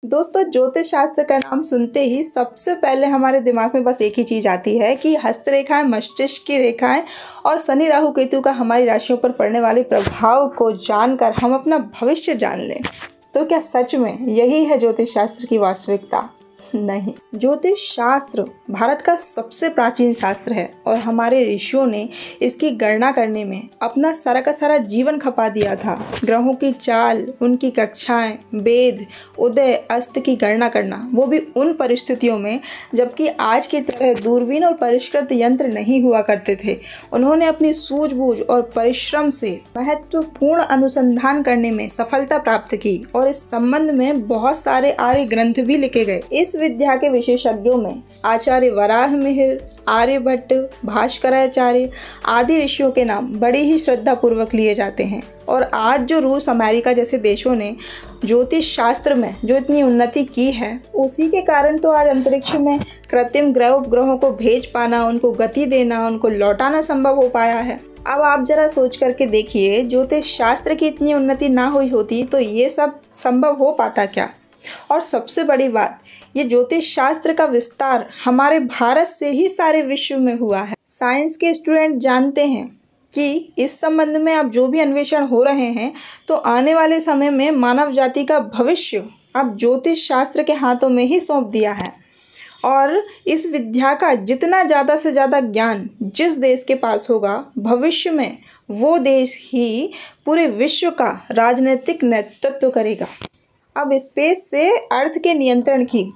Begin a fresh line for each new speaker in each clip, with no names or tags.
दोस्तों, ज्योतिष शास्त्र का नाम सुनते ही सबसे पहले हमारे दिमाग में बस एक ही चीज़ आती है कि हस्तरेखाएं, मस्तिष्क की रेखाएं और शनि राहु केतु का हमारी राशियों पर पड़ने वाले प्रभाव को जानकर हम अपना भविष्य जान लें। तो क्या सच में यही है ज्योतिष शास्त्र की वास्तविकता? नहीं। ज्योतिष शास्त्र भारत का सबसे प्राचीन शास्त्र है और हमारे ऋषियों ने इसकी गणना करने में अपना सारा का सारा जीवन खपा दिया था। ग्रहों की चाल, उनकी कक्षाएं, वेद, उदय अस्त की गणना करना, वो भी उन परिस्थितियों में जबकि आज की तरह दूरबीन और परिष्कृत यंत्र नहीं हुआ करते थे। उन्होंने अपनी सूझबूझ और परिश्रम से महत्वपूर्ण अनुसंधान करने में सफलता प्राप्त की और इस संबंध में बहुत सारे आर्य ग्रंथ भी लिखे गए। इस विद्या के विशेषज्ञों में आचार्य वराह मिहिर, आर्यभट्ट, भास्कराचार्य आदि ऋषियों के नाम बड़ी ही श्रद्धा पूर्वक लिए जाते हैं। और आज जो रूस, अमेरिका जैसे देशों ने ज्योतिष शास्त्र में जो इतनी उन्नति की है, उसी के कारण तो आज अंतरिक्ष में कृत्रिम ग्रह उपग्रहों को भेज पाना, उनको गति देना, उनको लौटाना संभव हो पाया है। अब आप जरा सोच करके देखिए, ज्योतिष शास्त्र की इतनी उन्नति ना हुई होती तो ये सब संभव हो पाता क्या? और सबसे बड़ी बात, ये ज्योतिष शास्त्र का विस्तार हमारे भारत से ही सारे विश्व में हुआ है। साइंस के स्टूडेंट जानते हैं कि इस संबंध में अब जो भी अन्वेषण हो रहे हैं, तो आने वाले समय में मानव जाति का भविष्य अब ज्योतिष शास्त्र के हाथों में ही सौंप दिया है। और इस विद्या का जितना ज़्यादा से ज़्यादा ज्ञान जिस देश के पास होगा, भविष्य में वो देश ही पूरे विश्व का राजनीतिक नेतृत्व करेगा। अब स्पेस से अर्थ के नियंत्रण की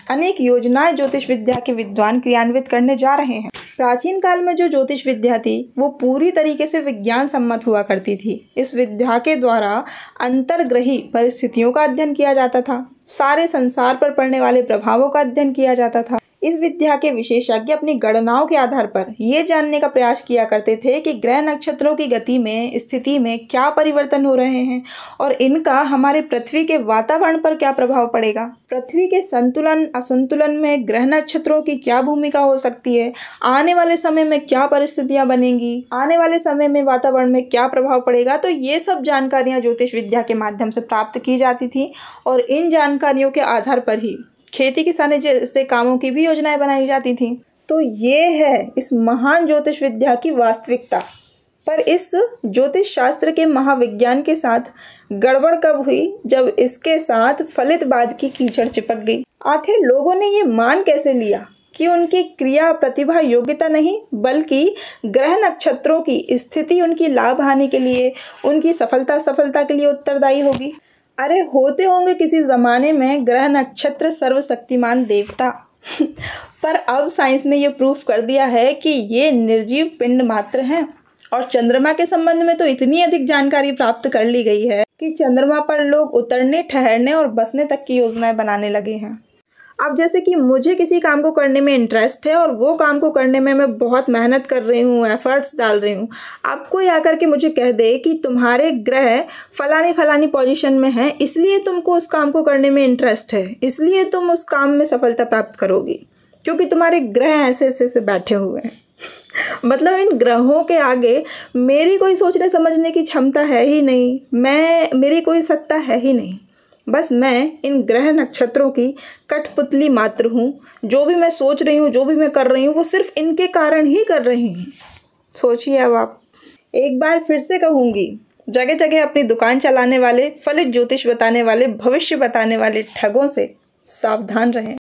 अनेक योजनाएं ज्योतिष विद्या के विद्वान क्रियान्वित करने जा रहे हैं। प्राचीन काल में जो ज्योतिष विद्या थी, वो पूरी तरीके से विज्ञान सम्मत हुआ करती थी। इस विद्या के द्वारा अंतर्ग्रही परिस्थितियों का अध्ययन किया जाता था, सारे संसार पर पड़ने वाले प्रभावों का अध्ययन किया जाता था। इस विद्या के विशेषज्ञ अपनी गणनाओं के आधार पर ये जानने का प्रयास किया करते थे कि ग्रह नक्षत्रों की गति में, स्थिति में क्या परिवर्तन हो रहे हैं और इनका हमारे पृथ्वी के वातावरण पर क्या प्रभाव पड़ेगा। पृथ्वी के संतुलन असंतुलन में ग्रह नक्षत्रों की क्या भूमिका हो सकती है, आने वाले समय में क्या परिस्थितियां बनेंगी, आने वाले समय में वातावरण में क्या प्रभाव पड़ेगा। तो ये सब जानकारियाँ ज्योतिष विद्या के माध्यम से प्राप्त की जाती थी और इन जानकारियों के आधार पर ही खेती किसानी जैसे कामों की भी योजनाएं बनाई जाती थी। तो ये है इस महान ज्योतिष विद्या की वास्तविकता। पर इस ज्योतिष शास्त्र के महाविज्ञान के साथ गड़बड़ कब हुई? जब इसके साथ फलितवाद की कीचड़ चिपक गई। आखिर लोगों ने ये मान कैसे लिया कि उनकी क्रिया, प्रतिभा, योग्यता नहीं बल्कि ग्रह नक्षत्रों की स्थिति उनकी लाभ हानि के लिए, उनकी सफलता के लिए उत्तरदायी होगी। अरे होते होंगे किसी ज़माने में ग्रह नक्षत्र सर्वशक्तिमान देवता पर अब साइंस ने ये प्रूफ कर दिया है कि ये निर्जीव पिंड मात्र हैं। और चंद्रमा के संबंध में तो इतनी अधिक जानकारी प्राप्त कर ली गई है कि चंद्रमा पर लोग उतरने, ठहरने और बसने तक की योजनाएं बनाने लगे हैं। अब जैसे कि मुझे किसी काम को करने में इंटरेस्ट है और वो काम को करने में मैं बहुत मेहनत कर रही हूँ, एफर्ट्स डाल रही हूँ। अब कोई आकर के मुझे कह दे कि तुम्हारे ग्रह फलानी पोजीशन में हैं, इसलिए तुमको उस काम को करने में इंटरेस्ट है, इसलिए तुम उस काम में सफलता प्राप्त करोगी क्योंकि तुम्हारे ग्रह ऐसे ऐसे बैठे हुए हैं। मतलब इन ग्रहों के आगे मेरी कोई सोचने समझने की क्षमता है ही नहीं, मेरी कोई सत्ता है ही नहीं। बस मैं इन ग्रह नक्षत्रों की कठपुतली मात्र हूँ। जो भी मैं सोच रही हूँ, जो भी मैं कर रही हूँ, वो सिर्फ इनके कारण ही कर रही हूँ। सोचिए अब आप। एक बार फिर से कहूँगी, जगह जगह अपनी दुकान चलाने वाले, फलित ज्योतिष बताने वाले, भविष्य बताने वाले ठगों से सावधान रहें।